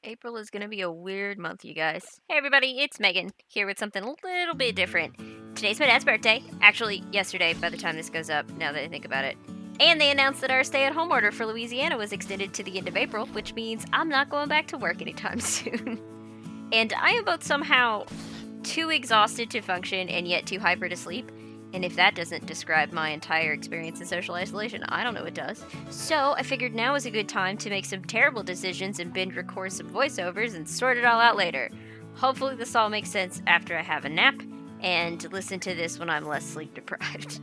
April is going to be a weird month, you guys. Hey everybody, it's Megan, here with something a little bit different. Today's my dad's birthday. Actually, yesterday by the time this goes up, now that I think about it. And they announced that our stay-at-home order for Louisiana was extended to the end of April, which means I'm not going back to work anytime soon. And I am both somehow too exhausted to function and yet too hyper to sleep. And if that doesn't describe my entire experience in social isolation, I don't know what does. So I figured now is a good time to make some terrible decisions and binge record some voiceovers and sort it all out later. Hopefully this all makes sense after I have a nap and listen to this when I'm less sleep deprived.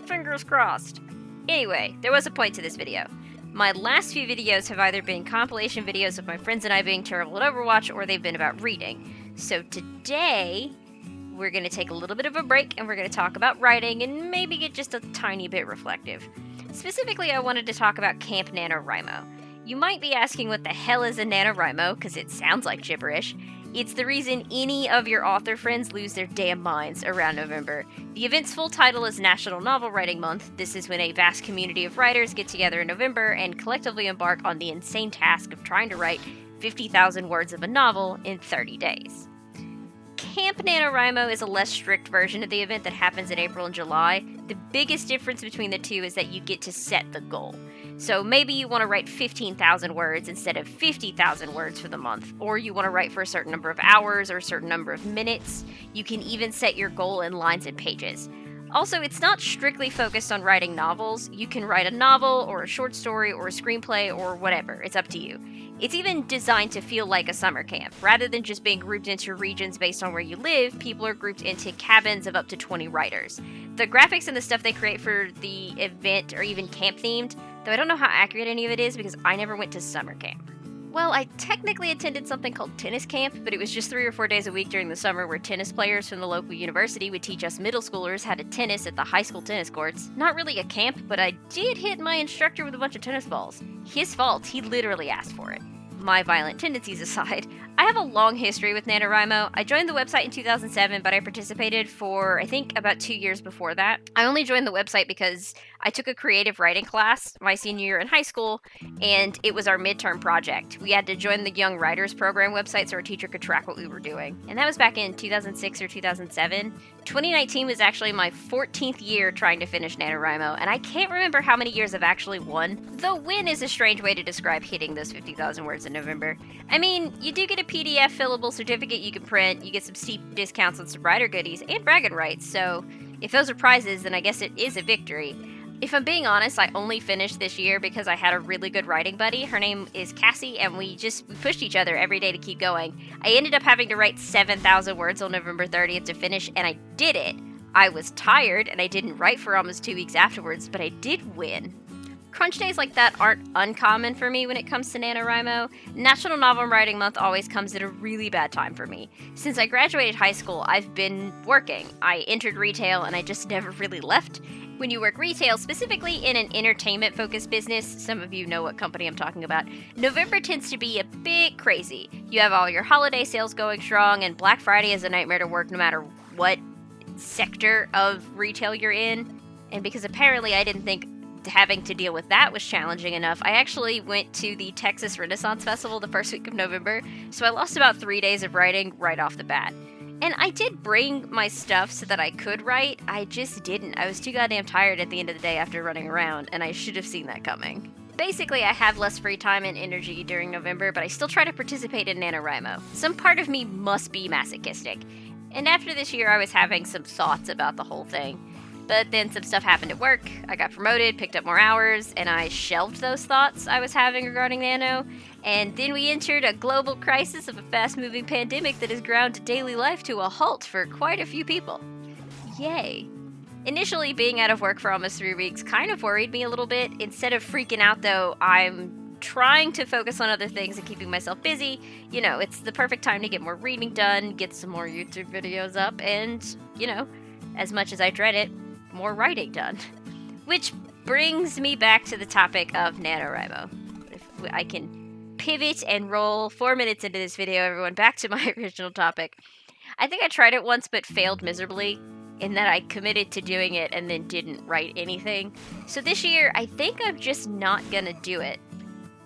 Fingers crossed. Anyway, there was a point to this video. My last few videos have either been compilation videos of my friends and I being terrible at Overwatch, or they've been about reading. So today, we're going to take a little bit of a break and we're going to talk about writing and maybe get just a tiny bit reflective. Specifically, I wanted to talk about Camp NaNoWriMo. You might be asking what the hell is a NaNoWriMo, because it sounds like gibberish. It's the reason any of your author friends lose their damn minds around November. The event's full title is National Novel Writing Month. This is when a vast community of writers get together in November and collectively embark on the insane task of trying to write 50,000 words of a novel in 30 days. Camp NaNoWriMo is a less strict version of the event that happens in April and July. The biggest difference between the two is that you get to set the goal. So maybe you want to write 15,000 words instead of 50,000 words for the month, or you want to write for a certain number of hours or a certain number of minutes. You can even set your goal in lines and pages. Also, it's not strictly focused on writing novels. You can write a novel or a short story or a screenplay or whatever. It's up to you. It's even designed to feel like a summer camp. Rather than just being grouped into regions based on where you live, people are grouped into cabins of up to 20 writers. The graphics and the stuff they create for the event are even camp themed, though I don't know how accurate any of it is because I never went to summer camp. Well, I technically attended something called tennis camp, but it was just 3 or 4 days a week during the summer where tennis players from the local university would teach us middle schoolers how to tennis at the high school tennis courts. Not really a camp, but I did hit my instructor with a bunch of tennis balls. His fault, he literally asked for it. My violent tendencies aside, I have a long history with NaNoWriMo. I joined the website in 2007, but I participated for, I think, about 2 years before that. I only joined the website because I took a creative writing class my senior year in high school, and it was our midterm project. We had to join the Young Writers Program website so our teacher could track what we were doing. And that was back in 2006 or 2007. 2019 was actually my 14th year trying to finish NaNoWriMo, and I can't remember how many years I've actually won, though win is a strange way to describe hitting those 50,000 words in November. I mean, you do get a PDF fillable certificate you can print, you get some steep discounts on some writer goodies, and bragging rights, so if those are prizes, then I guess it is a victory. If I'm being honest, I only finished this year because I had a really good writing buddy. Her name is Cassie, and we pushed each other every day to keep going. I ended up having to write 7,000 words on November 30th to finish, and I did it. I was tired, and I didn't write for almost 2 weeks afterwards, but I did win. Crunch days like that aren't uncommon for me when it comes to NaNoWriMo. National Novel Writing Month always comes at a really bad time for me. Since I graduated high school, I've been working. I entered retail, and I just never really left. When you work retail, specifically in an entertainment-focused business, some of you know what company I'm talking about, November tends to be a bit crazy. You have all your holiday sales going strong, and Black Friday is a nightmare to work no matter what sector of retail you're in. And because apparently I didn't think having to deal with that was challenging enough, I actually went to the Texas Renaissance Festival the first week of November, so I lost about 3 days of writing right off the bat. And I did bring my stuff so that I could write, I just didn't. I was too goddamn tired at the end of the day after running around, and I should have seen that coming. Basically, I have less free time and energy during November, but I still try to participate in NaNoWriMo. Some part of me must be masochistic. And after this year, I was having some thoughts about the whole thing. But then some stuff happened at work, I got promoted, picked up more hours, and I shelved those thoughts I was having regarding Nano. And then we entered a global crisis of a fast-moving pandemic that has ground daily life to a halt for quite a few people. Yay. Initially, being out of work for almost 3 weeks kind of worried me a little bit. Instead of freaking out, though, I'm trying to focus on other things and keeping myself busy. You know, it's the perfect time to get more reading done, get some more YouTube videos up, and, you know, as much as I dread it, more writing done. Which brings me back to the topic of NaNoWriMo. If I can pivot and roll 4 minutes into this video, everyone, back to my original topic. I think I tried it once but failed miserably in that I committed to doing it and then didn't write anything. So this year, I think I'm just not gonna do it.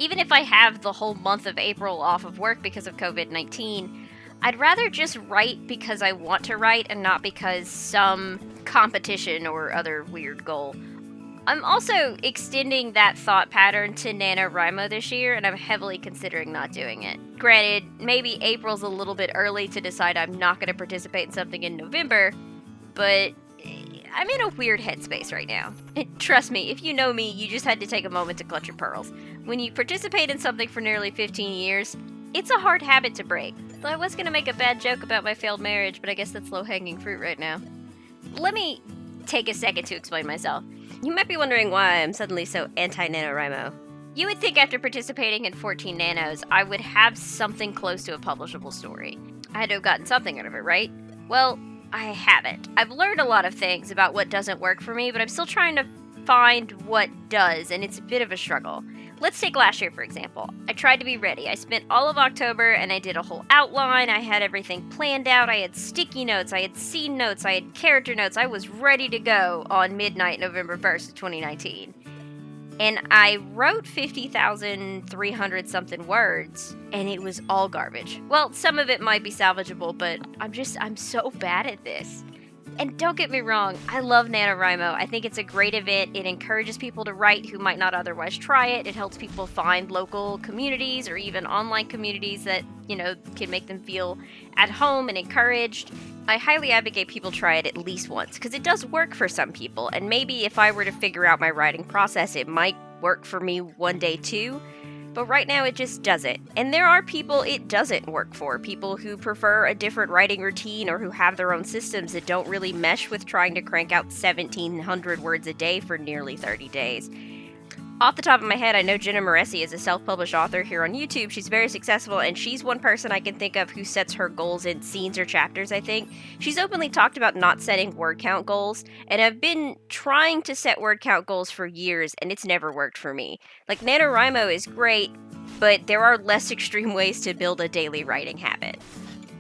Even if I have the whole month of April off of work because of COVID-19, I'd rather just write because I want to write and not because some competition or other weird goal. I'm also extending that thought pattern to NaNoWriMo this year, and I'm heavily considering not doing it. Granted, maybe April's a little bit early to decide I'm not going to participate in something in November, but I'm in a weird headspace right now. And trust me, if you know me, you just had to take a moment to clutch your pearls. When you participate in something for nearly 15 years, it's a hard habit to break. Though I was going to make a bad joke about my failed marriage, but I guess that's low-hanging fruit right now. Let me take a second to explain myself. You might be wondering why I'm suddenly so anti-NaNoWriMo. You would think after participating in 14 Nanos, I would have something close to a publishable story. I had to have gotten something out of it, right? Well, I haven't. I've learned a lot of things about what doesn't work for me, but I'm still trying to find what does, and it's a bit of a struggle. Let's take last year, for example. I tried to be ready. I spent all of October and I did a whole outline. I had everything planned out. I had sticky notes. I had scene notes. I had character notes. I was ready to go on midnight, November 1st of 2019. And I wrote 50,300 something words, and it was all garbage. Well, some of it might be salvageable, but I'm so bad at this. And don't get me wrong, I love NaNoWriMo. I think it's a great event. It encourages people to write who might not otherwise try it. It helps people find local communities or even online communities that, can make them feel at home and encouraged. I highly advocate people try it at least once, because it does work for some people. And maybe if I were to figure out my writing process, it might work for me one day too. But right now it just doesn't. And there are people it doesn't work for. People who prefer a different writing routine or who have their own systems that don't really mesh with trying to crank out 1,700 words a day for nearly 30 days. Off the top of my head, I know Jenna Moresi is a self-published author here on YouTube. She's very successful, and she's one person I can think of who sets her goals in scenes or chapters, I think. She's openly talked about not setting word count goals, and I've been trying to set word count goals for years, and it's never worked for me. Like, NaNoWriMo is great, but there are less extreme ways to build a daily writing habit.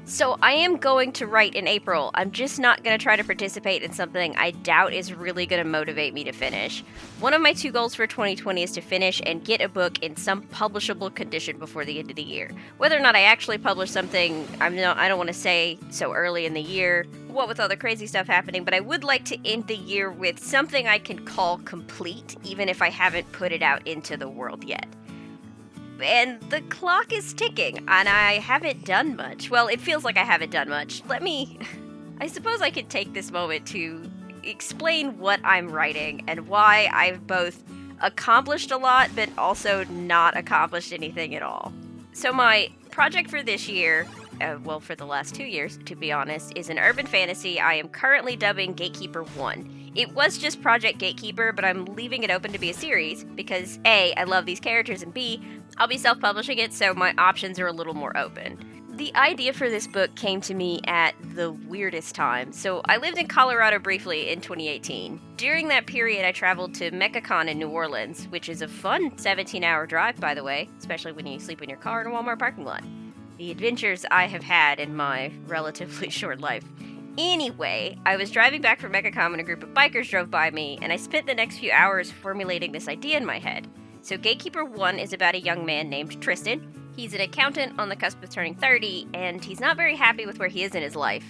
So I am going to write in April. I'm just not going to try to participate in something I doubt is really going to motivate me to finish. One of my 2 goals for 2020 is to finish and get a book in some publishable condition before the end of the year. Whether or not I actually publish something, I don't want to say so early in the year, what with all the crazy stuff happening, but I would like to end the year with something I can call complete, even if I haven't put it out into the world yet. And the clock is ticking, and I haven't done much. Well, it feels like I haven't done much. I suppose I could take this moment to explain what I'm writing and why I've both accomplished a lot, but also not accomplished anything at all. So my project for this year, for the last 2 years, to be honest, is an urban fantasy I am currently dubbing Gatekeeper 1. It was just Project Gatekeeper, but I'm leaving it open to be a series because A, I love these characters, and B, I'll be self-publishing it, so my options are a little more open. The idea for this book came to me at the weirdest time. So I lived in Colorado briefly in 2018. During that period, I traveled to MechaCon in New Orleans, which is a fun 17-hour drive, by the way, especially when you sleep in your car in a Walmart parking lot. The adventures I have had in my relatively short life. Anyway, I was driving back from MechaCon when a group of bikers drove by me, and I spent the next few hours formulating this idea in my head. So Gatekeeper 1 is about a young man named Tristan. He's an accountant on the cusp of turning 30, and he's not very happy with where he is in his life.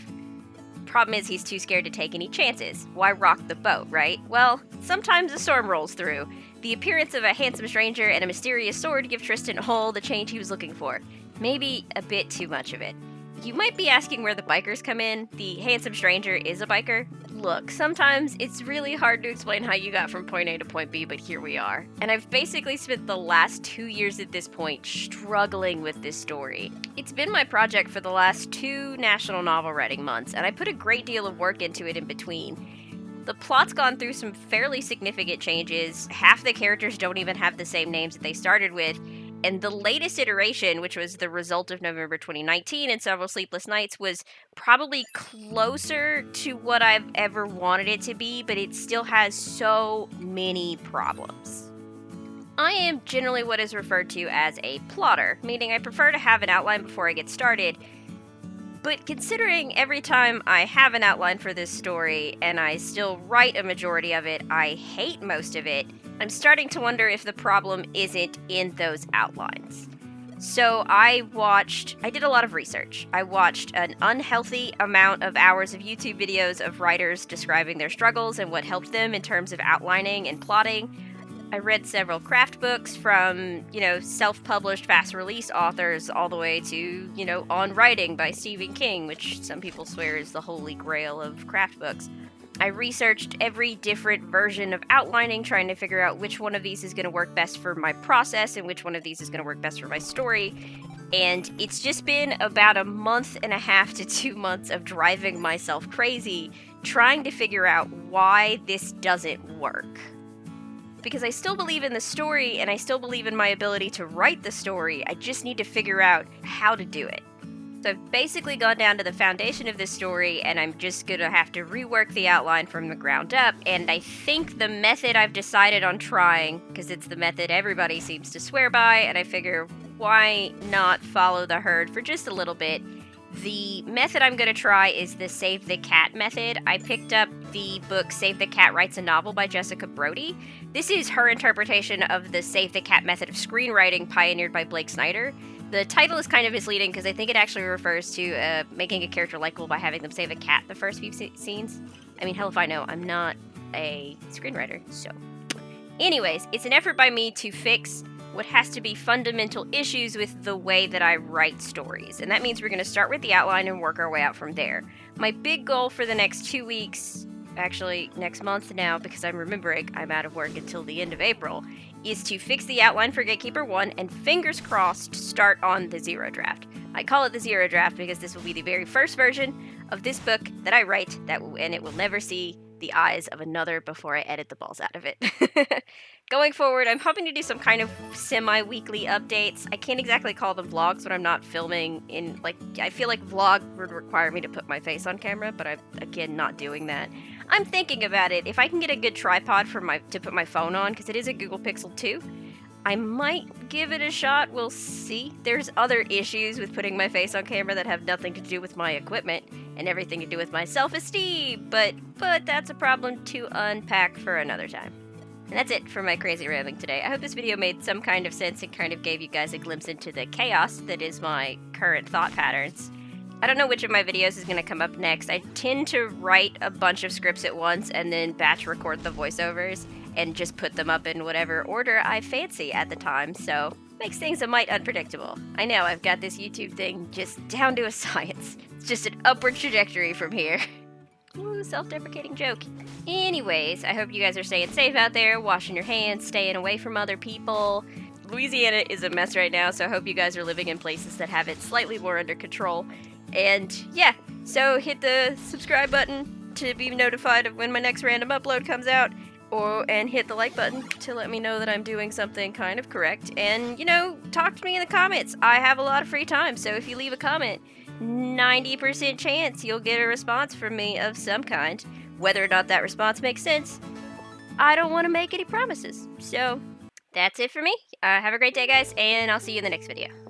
Problem is, he's too scared to take any chances. Why rock the boat, right? Well, sometimes a storm rolls through. The appearance of a handsome stranger and a mysterious sword give Tristan all the change he was looking for. Maybe a bit too much of it. You might be asking where the bikers come in. The handsome stranger is a biker. Look, sometimes it's really hard to explain how you got from point A to point B, but here we are. And I've basically spent the last 2 years at this point struggling with this story. It's been my project for the last 2 national novel writing months, and I put a great deal of work into it in between. The plot's gone through some fairly significant changes. Half the characters don't even have the same names that they started with. And the latest iteration, which was the result of November 2019 and several sleepless nights, was probably closer to what I've ever wanted it to be, but it still has so many problems. I am generally what is referred to as a plotter, meaning I prefer to have an outline before I get started. But considering every time I have an outline for this story and I still write a majority of it, I hate most of it, I'm starting to wonder if the problem isn't in those outlines. So I did a lot of research. I watched an unhealthy amount of hours of YouTube videos of writers describing their struggles and what helped them in terms of outlining and plotting. I read several craft books from, self-published, fast-release authors all the way to, On Writing by Stephen King, which some people swear is the holy grail of craft books. I researched every different version of outlining, trying to figure out which one of these is going to work best for my process and which one of these is going to work best for my story. And it's just been about a month and a half to 2 months of driving myself crazy, trying to figure out why this doesn't work. Because I still believe in the story and I still believe in my ability to write the story, I just need to figure out how to do it. So I've basically gone down to the foundation of this story, and I'm just gonna have to rework the outline from the ground up, and I think the method I've decided on trying, because it's the method everybody seems to swear by, and I figure why not follow the herd for just a little bit. The method I'm gonna try is the Save the Cat method. I picked up the book Save the Cat Writes a Novel by Jessica Brody. This is her interpretation of the Save the Cat method of screenwriting pioneered by Blake Snyder. The title is kind of misleading because I think it actually refers to making a character likable by having them save a cat the first few scenes. I mean, hell if I know. I'm not a screenwriter, so. Anyways, it's an effort by me to fix what has to be fundamental issues with the way that I write stories. And that means we're going to start with the outline and work our way out from there. My big goal for the next 2 weeks, actually next month now because I'm remembering I'm out of work until the end of April, is to fix the outline for Gatekeeper 1 and fingers crossed start on the zero draft. I call it the zero draft because this will be the very first version of this book that I write and it will never see the eyes of another before I edit the balls out of it. Going forward, I'm hoping to do some kind of semi-weekly updates. I can't exactly call them vlogs when I'm not filming in, I feel like vlog would require me to put my face on camera, but I'm, again, not doing that. I'm thinking about it. If I can get a good tripod to put my phone on, because it is a Google Pixel 2, I might give it a shot. We'll see. There's other issues with putting my face on camera that have nothing to do with my equipment and everything to do with my self-esteem, but that's a problem to unpack for another time. And that's it for my crazy rambling today. I hope this video made some kind of sense and kind of gave you guys a glimpse into the chaos that is my current thought patterns. I don't know which of my videos is going to come up next. I tend to write a bunch of scripts at once and then batch record the voiceovers and just put them up in whatever order I fancy at the time, so makes things a mite unpredictable. I know, I've got this YouTube thing just down to a science. It's just an upward trajectory from here. Ooh, self-deprecating joke. Anyways, I hope you guys are staying safe out there, washing your hands, staying away from other people. Louisiana is a mess right now, so I hope you guys are living in places that have it slightly more under control. And yeah, so hit the subscribe button to be notified of when my next random upload comes out, and hit the like button to let me know that I'm doing something kind of correct. And, talk to me in the comments. I have a lot of free time, so if you leave a comment, 90% chance you'll get a response from me of some kind. Whether or not that response makes sense, I don't want to make any promises. So, that's it for me. Have a great day, guys, and I'll see you in the next video.